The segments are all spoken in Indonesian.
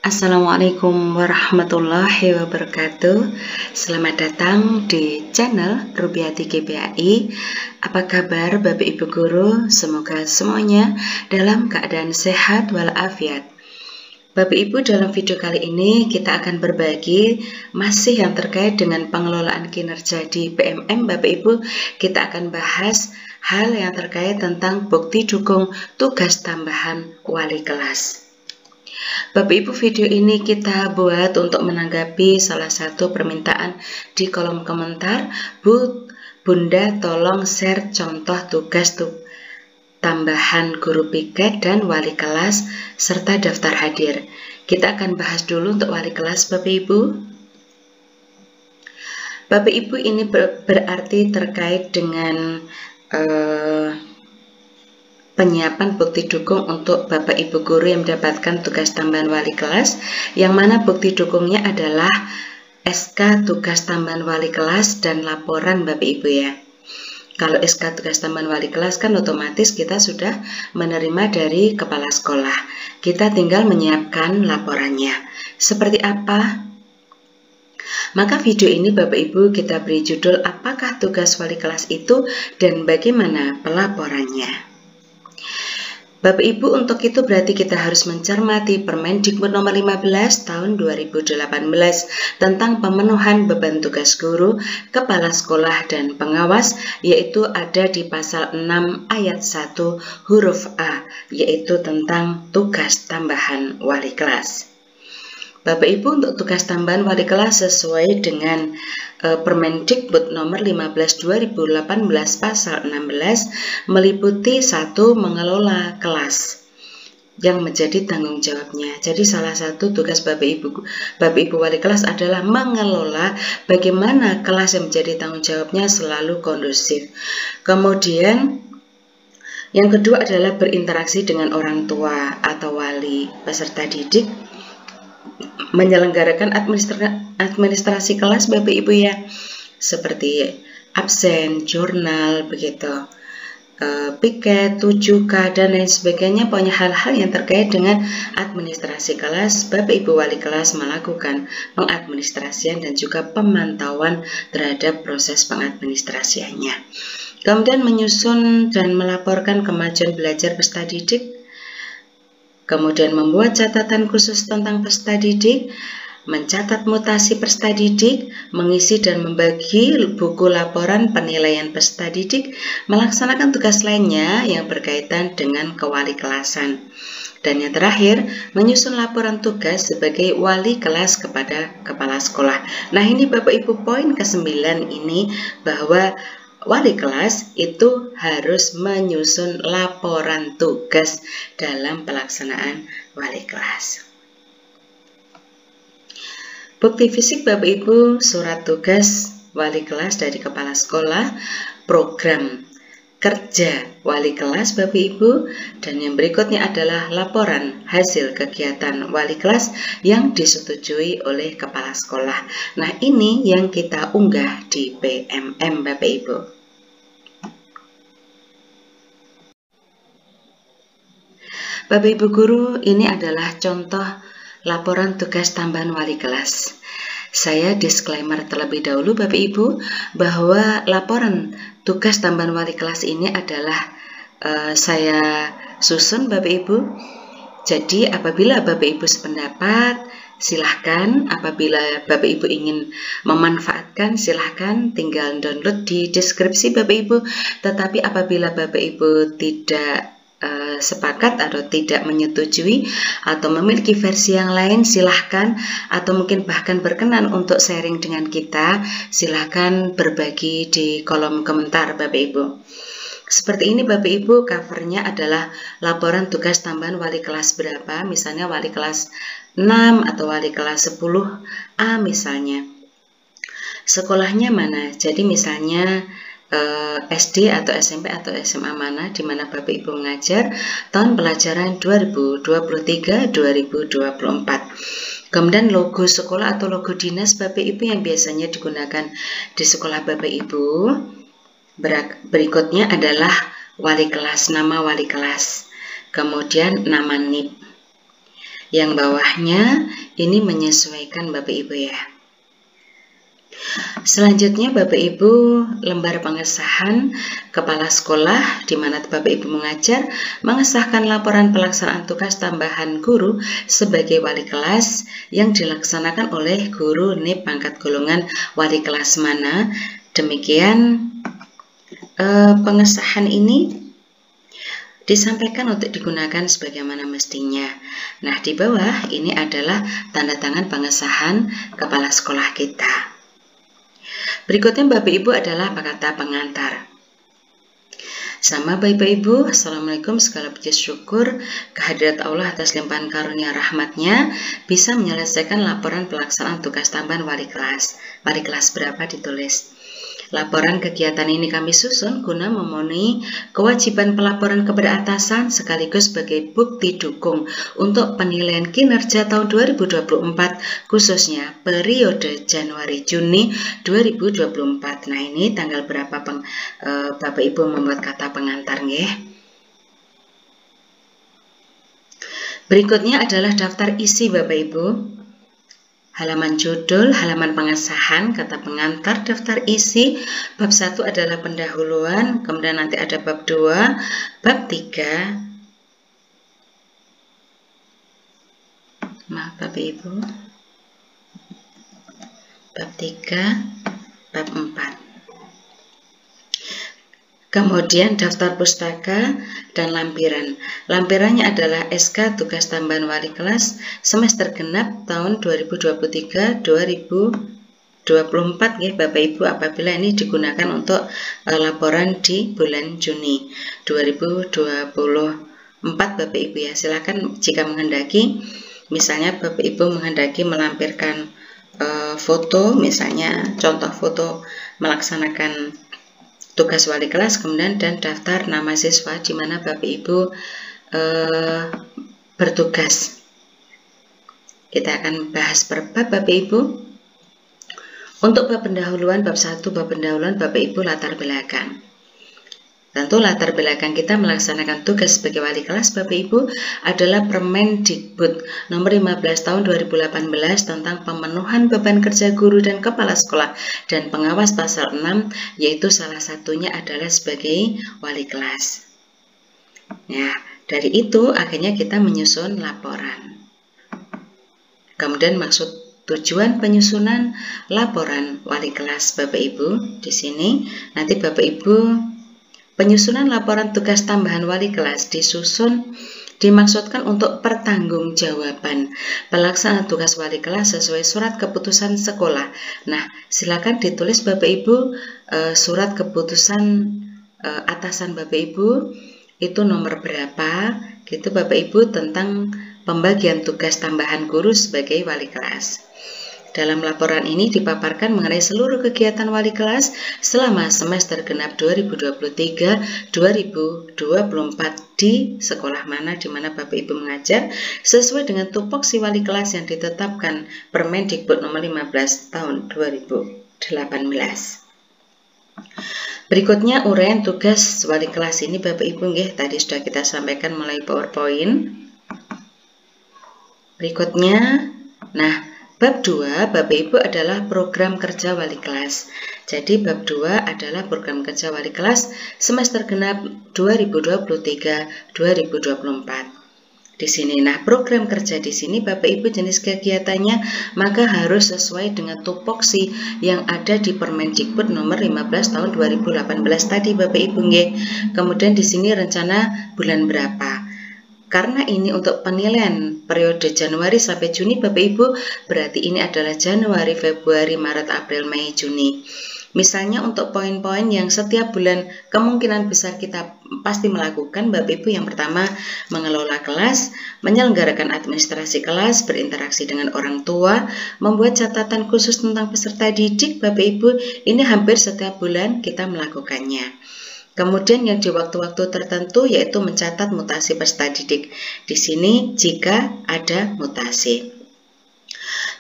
Assalamualaikum warahmatullahi wabarakatuh. Selamat datang di channel Rubiati GPAI. Apa kabar Bapak Ibu Guru? Semoga semuanya dalam keadaan sehat walafiat. Bapak Ibu, dalam video kali ini kita akan berbagi masih yang terkait dengan pengelolaan kinerja di PMM. Bapak Ibu, kita akan bahas hal yang terkait tentang bukti dukung tugas tambahan wali kelas. Bapak Ibu, video ini kita buat untuk menanggapi salah satu permintaan di kolom komentar. Bunda tolong share contoh tugas tambahan guru piket dan wali kelas serta daftar hadir. Kita akan bahas dulu untuk wali kelas Bapak Ibu. Bapak Ibu, ini berarti terkait dengan penyiapan bukti dukung untuk Bapak Ibu Guru yang mendapatkan tugas tambahan wali kelas, yang mana bukti dukungnya adalah SK tugas tambahan wali kelas dan laporan Bapak Ibu ya. Kalau SK tugas tambahan wali kelas kan otomatis kita sudah menerima dari kepala sekolah. Kita tinggal menyiapkan laporannya. Seperti apa? Maka video ini Bapak Ibu kita beri judul apakah tugas wali kelas itu dan bagaimana pelaporannya. Bapak Ibu, untuk itu berarti kita harus mencermati Permendikbud nomor 15 tahun 2018 tentang pemenuhan beban tugas guru, kepala sekolah, dan pengawas, yaitu ada di pasal 6 ayat 1 huruf A, yaitu tentang tugas tambahan wali kelas. Bapak Ibu, untuk tugas tambahan wali kelas sesuai dengan Permendikbud nomor 15 2018 pasal 16 meliputi 1. Mengelola kelas yang menjadi tanggung jawabnya. Jadi salah satu tugas Bapak Ibu wali kelas adalah mengelola bagaimana kelas yang menjadi tanggung jawabnya selalu kondusif. Kemudian yang kedua adalah berinteraksi dengan orang tua atau wali peserta didik, menyelenggarakan administrasi kelas Bapak Ibu ya, seperti absen, jurnal, begitu, piket, 7K, dan lain sebagainya. Pokoknya hal-hal yang terkait dengan administrasi kelas, Bapak Ibu wali kelas melakukan pengadministrasian dan juga pemantauan terhadap proses pengadministrasiannya. Kemudian menyusun dan melaporkan kemajuan belajar peserta didik, kemudian membuat catatan khusus tentang peserta didik, mencatat mutasi peserta didik, mengisi dan membagi buku laporan penilaian peserta didik, melaksanakan tugas lainnya yang berkaitan dengan kewali kelasan. Dan yang terakhir, menyusun laporan tugas sebagai wali kelas kepada kepala sekolah. Nah, ini Bapak Ibu poin ke-9 ini, bahwa wali kelas itu harus menyusun laporan tugas dalam pelaksanaan wali kelas. Bukti fisik Bapak Ibu, surat tugas wali kelas dari kepala sekolah, program kerja wali kelas Bapak Ibu, dan yang berikutnya adalah laporan hasil kegiatan wali kelas yang disetujui oleh kepala sekolah. Nah, ini yang kita unggah di PMM Bapak Ibu. Bapak Ibu Guru, ini adalah contoh laporan tugas tambahan wali kelas. Saya disclaimer terlebih dahulu Bapak Ibu bahwa laporan tugas tambahan wali kelas ini adalah saya susun Bapak Ibu. Jadi apabila Bapak Ibu sependapat, silahkan. Apabila Bapak Ibu ingin memanfaatkan, silahkan tinggal download di deskripsi Bapak Ibu. Tetapi apabila Bapak Ibu tidak sepakat atau tidak menyetujui atau memiliki versi yang lain, silahkan, atau mungkin bahkan berkenan untuk sharing dengan kita, silahkan berbagi di kolom komentar Bapak Ibu. Seperti ini Bapak Ibu, covernya adalah laporan tugas tambahan wali kelas berapa, misalnya wali kelas 6 atau wali kelas 10A misalnya. Sekolahnya mana, jadi misalnya SD atau SMP atau SMA mana di mana Bapak Ibu mengajar, tahun pelajaran 2023-2024. Kemudian logo sekolah atau logo dinas Bapak Ibu yang biasanya digunakan di sekolah Bapak Ibu. Berikutnya adalah wali kelas, nama wali kelas, kemudian nama NIP. Yang bawahnya ini menyesuaikan Bapak Ibu ya. Selanjutnya Bapak Ibu, lembar pengesahan kepala sekolah di mana Bapak Ibu mengajar mengesahkan laporan pelaksanaan tugas tambahan guru sebagai wali kelas yang dilaksanakan oleh guru NIP pangkat golongan wali kelas mana. Demikian pengesahan ini disampaikan untuk digunakan sebagaimana mestinya. Nah, di bawah ini adalah tanda tangan pengesahan kepala sekolah kita. Berikutnya Bapak Ibu adalah kata pengantar. Sama Bapak Ibu, Assalamualaikum, segala puji syukur kehadirat Allah atas limpahan karunia rahmatnya bisa menyelesaikan laporan pelaksanaan tugas tambahan wali kelas. Wali kelas berapa ditulis. Laporan kegiatan ini kami susun guna memenuhi kewajiban pelaporan kepada atasan sekaligus sebagai bukti dukung untuk penilaian kinerja tahun 2024 khususnya periode Januari-Juni 2024. Nah, ini tanggal berapa Bapak Ibu membuat kata pengantar nggih? Berikutnya adalah daftar isi Bapak Ibu. Halaman judul, halaman pengesahan, kata pengantar, daftar isi. Bab 1 adalah pendahuluan, kemudian nanti ada bab 2, bab 3. Maaf Bapak Ibu. Bab 3, bab 4. Kemudian daftar pustaka dan lampiran. Lampirannya adalah SK tugas tambahan wali kelas semester genap tahun 2023-2024 ya Bapak Ibu, apabila ini digunakan untuk laporan di bulan Juni 2024 Bapak Ibu ya. Silakan jika menghendaki, misalnya Bapak Ibu menghendaki melampirkan foto, misalnya contoh foto melaksanakan tugas wali kelas, kemudian dan daftar nama siswa di mana Bapak Ibu bertugas. Kita akan bahas per bab Bapak Ibu. Untuk bab pendahuluan, bab 1 bab pendahuluan Bapak Ibu latar belakang. Tentu latar belakang kita melaksanakan tugas sebagai wali kelas Bapak Ibu adalah Permendikbud nomor 15 tahun 2018 tentang pemenuhan beban kerja guru dan kepala sekolah dan pengawas pasal 6, yaitu salah satunya adalah sebagai wali kelas. Nah, dari itu akhirnya kita menyusun laporan. Kemudian maksud tujuan penyusunan laporan wali kelas Bapak Ibu di sini nanti Bapak Ibu, penyusunan laporan tugas tambahan wali kelas dimaksudkan untuk pertanggungjawaban pelaksanaan tugas wali kelas sesuai surat keputusan sekolah. Nah, silakan ditulis Bapak Ibu surat keputusan atasan Bapak Ibu itu nomor berapa, gitu Bapak Ibu, tentang pembagian tugas tambahan guru sebagai wali kelas. Dalam laporan ini dipaparkan mengenai seluruh kegiatan wali kelas selama semester genap 2023-2024 di sekolah mana di mana Bapak Ibu mengajar sesuai dengan tupoksi wali kelas yang ditetapkan Permendikbud nomor 15 tahun 2018. Berikutnya uraian tugas wali kelas ini Bapak Ibu nggih, tadi sudah kita sampaikan melalui PowerPoint. Berikutnya, nah, bab 2 Bapak Ibu adalah program kerja wali kelas. Jadi bab 2 adalah program kerja wali kelas semester genap 2023-2024. Di sini, nah, program kerja di sini Bapak Ibu jenis kegiatannya maka harus sesuai dengan tupoksi yang ada di Permendikbud nomor 15 tahun 2018 tadi Bapak Ibu nggih. Kemudian di sini rencana bulan berapa. Karena ini untuk penilaian periode Januari sampai Juni Bapak Ibu, berarti ini adalah Januari, Februari, Maret, April, Mei, Juni. Misalnya untuk poin-poin yang setiap bulan kemungkinan besar kita pasti melakukan Bapak Ibu, yang pertama mengelola kelas, menyelenggarakan administrasi kelas, berinteraksi dengan orang tua, membuat catatan khusus tentang peserta didik Bapak Ibu, ini hampir setiap bulan kita melakukannya. Kemudian yang di waktu-waktu tertentu yaitu mencatat mutasi peserta didik. Di sini jika ada mutasi.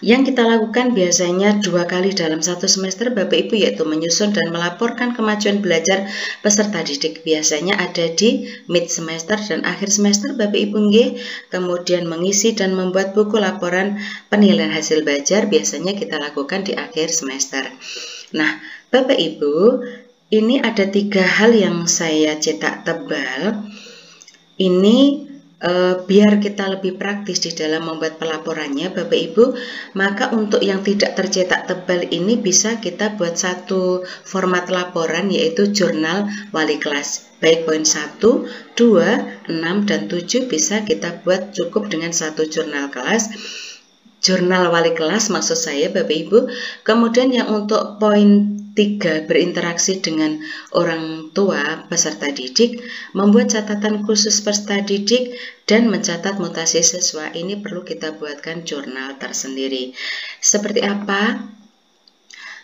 Yang kita lakukan biasanya 2 kali dalam 1 semester Bapak Ibu, yaitu menyusun dan melaporkan kemajuan belajar peserta didik. Biasanya ada di mid semester dan akhir semester Bapak Ibu nggih. Kemudian mengisi dan membuat buku laporan penilaian hasil belajar biasanya kita lakukan di akhir semester. Nah, Bapak Ibu, ini ada 3 hal yang saya cetak tebal. Ini biar kita lebih praktis di dalam membuat pelaporannya Bapak Ibu, maka untuk yang tidak tercetak tebal ini bisa kita buat satu format laporan, yaitu jurnal wali kelas. Baik poin 1, 2, 6, dan 7 bisa kita buat cukup dengan satu jurnal kelas. Jurnal wali kelas maksud saya Bapak Ibu. Kemudian yang untuk poin 3 berinteraksi dengan orang tua peserta didik, membuat catatan khusus peserta didik dan mencatat mutasi siswa. Ini perlu kita buatkan jurnal tersendiri. Seperti apa?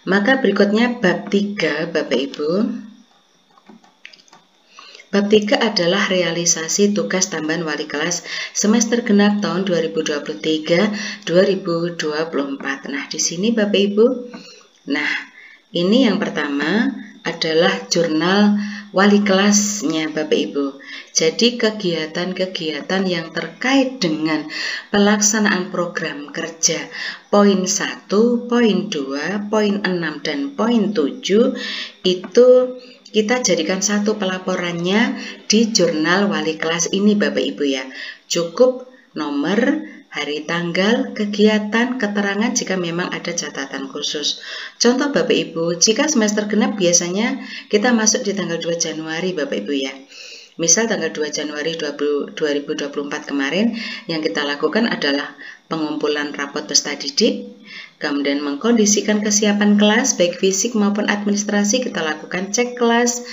Maka berikutnya bab 3 Bapak Ibu. Bab 3 adalah realisasi tugas tambahan wali kelas semester genap tahun 2023-2024. Nah, di sini Bapak Ibu. Nah, ini yang pertama adalah jurnal wali kelasnya Bapak Ibu. Jadi kegiatan-kegiatan yang terkait dengan pelaksanaan program kerja poin 1, poin 2, poin 6, dan poin 7 itu kita jadikan satu pelaporannya di jurnal wali kelas ini Bapak Ibu ya. Cukup nomor, hari, tanggal, kegiatan, keterangan jika memang ada catatan khusus. Contoh Bapak Ibu, jika semester genap biasanya kita masuk di tanggal 2 Januari Bapak Ibu ya. Misal tanggal 2 Januari 2024 kemarin yang kita lakukan adalah pengumpulan rapot peserta didik, kemudian mengkondisikan kesiapan kelas baik fisik maupun administrasi. Kita lakukan cek kelas,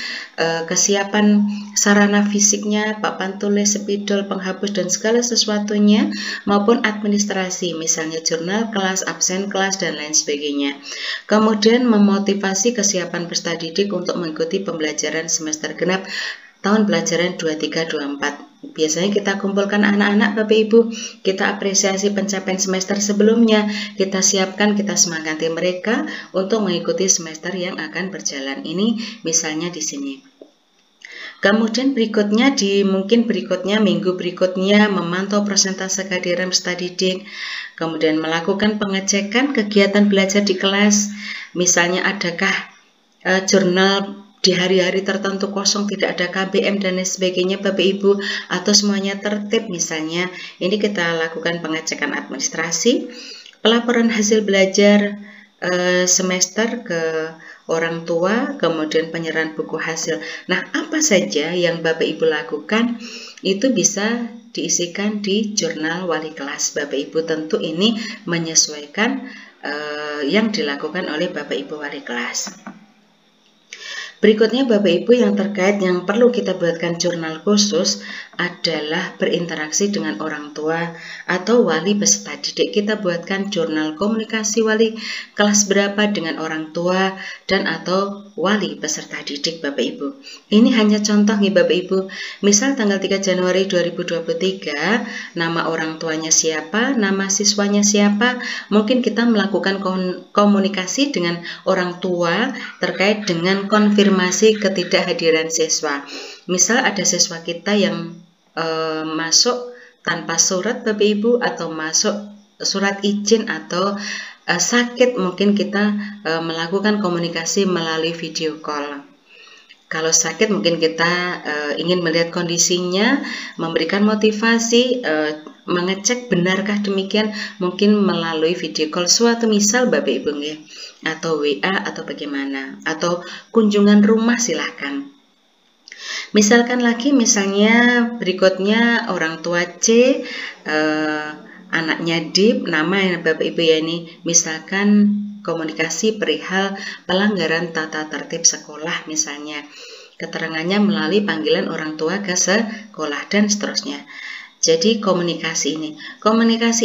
kesiapan sarana fisiknya, papan tulis, spidol, penghapus dan segala sesuatunya, maupun administrasi misalnya jurnal kelas, absen kelas dan lain sebagainya. Kemudian memotivasi kesiapan peserta didik untuk mengikuti pembelajaran semester genap tahun pelajaran 23-24. Biasanya kita kumpulkan anak-anak Bapak Ibu, kita apresiasi pencapaian semester sebelumnya, kita siapkan, kita semangati mereka untuk mengikuti semester yang akan berjalan ini, misalnya di sini. Kemudian berikutnya mungkin minggu berikutnya memantau persentase kehadiran peserta didik, kemudian melakukan pengecekan kegiatan belajar di kelas, misalnya adakah jurnal di hari-hari tertentu kosong, tidak ada KBM dan lain sebagainya Bapak Ibu, atau semuanya tertib misalnya. Ini kita lakukan pengecekan administrasi, pelaporan hasil belajar semester ke orang tua, kemudian penyerahan buku hasil. Nah, apa saja yang Bapak Ibu lakukan itu bisa diisikan di jurnal wali kelas Bapak Ibu. Tentu ini menyesuaikan yang dilakukan oleh Bapak Ibu wali kelas. Berikutnya Bapak Ibu yang terkait yang perlu kita buatkan jurnal khusus adalah berinteraksi dengan orang tua atau wali peserta didik. Kita buatkan jurnal komunikasi wali kelas berapa dengan orang tua dan atau wali peserta didik Bapak Ibu. Ini hanya contoh nih Bapak Ibu. Misal tanggal 3 Januari 2023, nama orang tuanya siapa, nama siswanya siapa, mungkin kita melakukan komunikasi dengan orang tua terkait dengan konfirmasi ketidakhadiran siswa. Misal ada siswa kita yang masuk tanpa surat Bapak Ibu, atau masuk surat izin, atau sakit, mungkin kita melakukan komunikasi melalui video call. Kalau sakit mungkin kita ingin melihat kondisinya, memberikan motivasi, mengecek benarkah demikian, mungkin melalui video call suatu misal Bapak Ibu ya, atau WA atau bagaimana, atau kunjungan rumah silahkan. Misalkan lagi, misalnya berikutnya orang tua C, anaknya D, nama yang Bapak Ibu ya ini, misalkan komunikasi perihal pelanggaran tata tertib sekolah misalnya. Keterangannya melalui panggilan orang tua ke sekolah dan seterusnya. Jadi komunikasi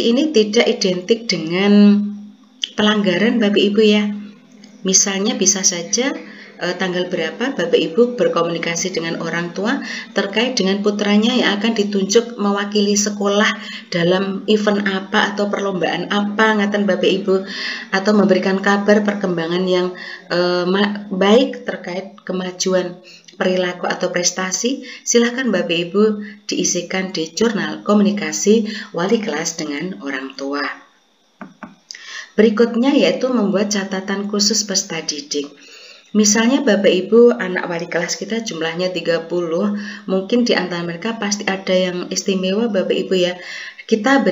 ini tidak identik dengan pelanggaran Bapak Ibu ya. Misalnya bisa saja tanggal berapa Bapak Ibu berkomunikasi dengan orang tua terkait dengan putranya yang akan ditunjuk mewakili sekolah dalam event apa atau perlombaan apa, ngaten Bapak Ibu, atau memberikan kabar perkembangan yang baik terkait kemajuan perilaku atau prestasi, silahkan Bapak Ibu diisikan di jurnal komunikasi wali kelas dengan orang tua. Berikutnya yaitu membuat catatan khusus peserta didik. Misalnya Bapak Ibu anak wali kelas kita jumlahnya 30, mungkin di antara mereka pasti ada yang istimewa Bapak Ibu ya. Kita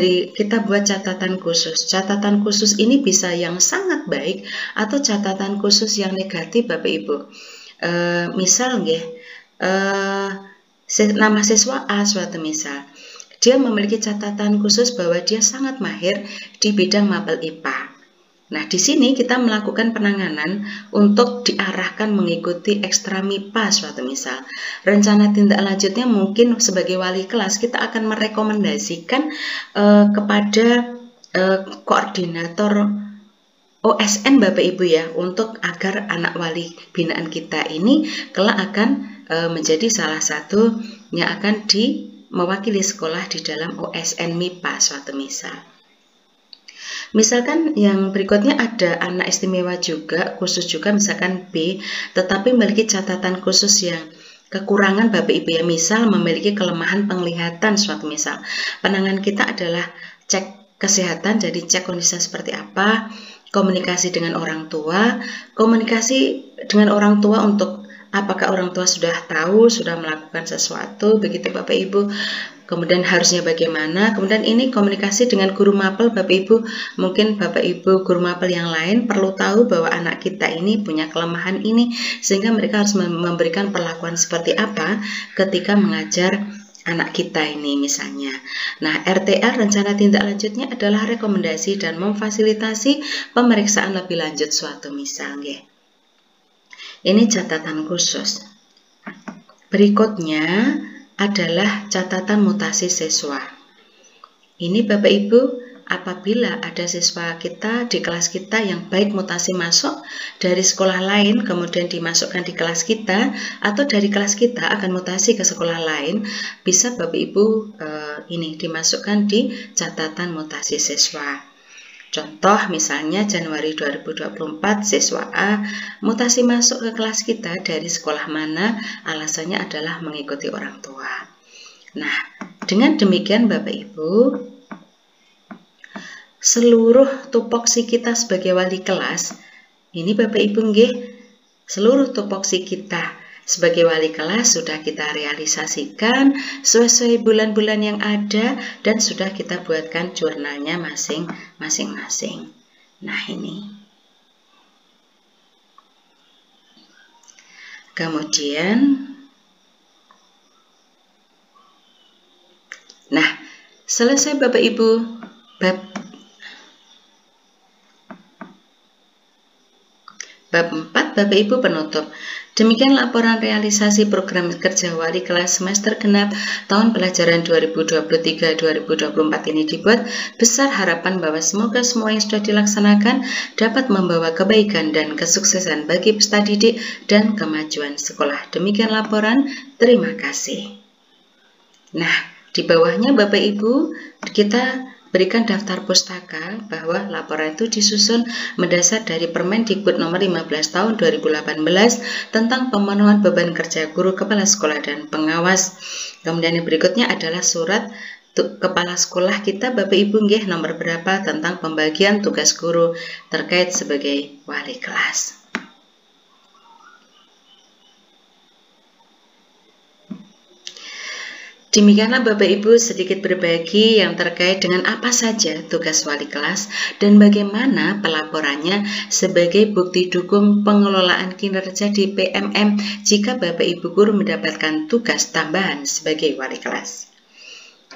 buat catatan khusus. Catatan khusus ini bisa yang sangat baik atau catatan khusus yang negatif Bapak Ibu. Misal nggih, nama siswa A suatu misal. Dia memiliki catatan khusus bahwa dia sangat mahir di bidang mapel IPA. Nah, di sini kita melakukan penanganan untuk diarahkan mengikuti ekstra MIPA suatu misal. Rencana tindak lanjutnya mungkin sebagai wali kelas kita akan merekomendasikan kepada koordinator OSN Bapak Ibu ya, untuk agar anak wali binaan kita ini kelak akan menjadi salah satu yang akan mewakili sekolah di dalam OSN MIPA suatu misal. Misalkan yang berikutnya ada anak istimewa juga, khusus juga misalkan B, tetapi memiliki catatan khusus yang kekurangan Bapak Ibu ya, misal memiliki kelemahan penglihatan suatu misal. Penanganan kita adalah cek kesehatan, jadi cek kondisi seperti apa, komunikasi dengan orang tua, untuk apakah orang tua sudah tahu, sudah melakukan sesuatu, begitu Bapak Ibu. Kemudian harusnya bagaimana, kemudian ini komunikasi dengan guru mapel Bapak Ibu. Mungkin Bapak Ibu guru mapel yang lain perlu tahu bahwa anak kita ini punya kelemahan ini, sehingga mereka harus memberikan perlakuan seperti apa ketika mengajar anak kita ini misalnya. Nah, RTA rencana tindak lanjutnya adalah rekomendasi dan memfasilitasi pemeriksaan lebih lanjut suatu misal nggih. Ini catatan khusus. Berikutnya adalah catatan mutasi siswa. Ini Bapak Ibu, apabila ada siswa kita di kelas kita yang baik mutasi masuk dari sekolah lain kemudian dimasukkan di kelas kita, atau dari kelas kita akan mutasi ke sekolah lain, bisa Bapak Ibu ini dimasukkan di catatan mutasi siswa. Contoh misalnya Januari 2024 siswa A mutasi masuk ke kelas kita dari sekolah mana, alasannya adalah mengikuti orang tua. Nah, dengan demikian Bapak Ibu, seluruh tupoksi kita sebagai wali kelas, ini Bapak Ibu nggih, seluruh tupoksi kita sebagai wali kelas sudah kita realisasikan sesuai bulan-bulan yang ada dan sudah kita buatkan jurnalnya masing-masing. Nah, ini. Kemudian, nah, selesai Bapak Ibu bab 4 Bapak Ibu penutup. Demikian laporan realisasi program kerja wali kelas semester genap tahun pelajaran 2023-2024 ini dibuat. Besar harapan bahwa semoga semua yang sudah dilaksanakan dapat membawa kebaikan dan kesuksesan bagi peserta didik dan kemajuan sekolah. Demikian laporan, terima kasih. Nah, di bawahnya Bapak Ibu kita berikan daftar pustaka bahwa laporan itu disusun mendasar dari Permendikbud nomor 15 tahun 2018 tentang pemenuhan beban kerja guru, kepala sekolah, dan pengawas. Kemudian yang berikutnya adalah surat kepala sekolah kita Bapak Ibu nggih nomor berapa tentang pembagian tugas guru terkait sebagai wali kelas. Demikianlah Bapak Ibu sedikit berbagi yang terkait dengan apa saja tugas wali kelas dan bagaimana pelaporannya sebagai bukti dukung pengelolaan kinerja di PMM jika Bapak Ibu guru mendapatkan tugas tambahan sebagai wali kelas.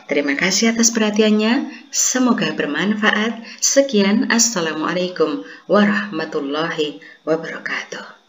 Terima kasih atas perhatiannya, semoga bermanfaat. Sekian, Assalamualaikum warahmatullahi wabarakatuh.